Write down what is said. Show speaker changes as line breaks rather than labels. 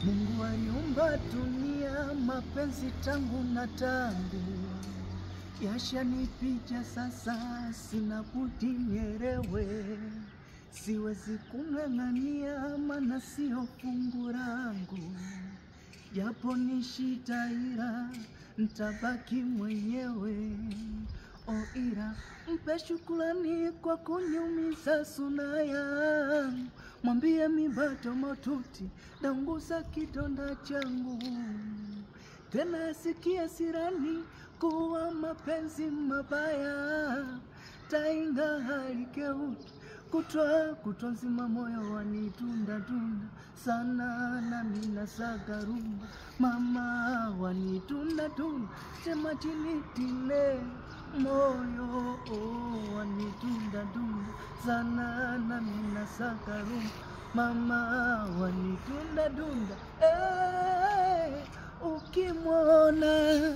Mungu aliumba dunia, mapenzi tangu na tangu yashanipita sasa, sina budi nielewe. Siwezi kung'ang'ania maana sio fungu langu, japo ni shida ila nitabaki mwenyewe. Ila mpe shukrani kwa kuniumiza suna yangu, mwambie mi bado maututi naunguza kidonda changu. Tena sikia sirani kuwa mapenzi mabaya, tainga halikeuki kutwa nzima moyo wanitunda tunda sana, na mina saga rumba mama wanitunda tunda, sema chini tile moyo wanitunda tunda sana, na mina saga rumba mama wanitunda tunda. Ukimwona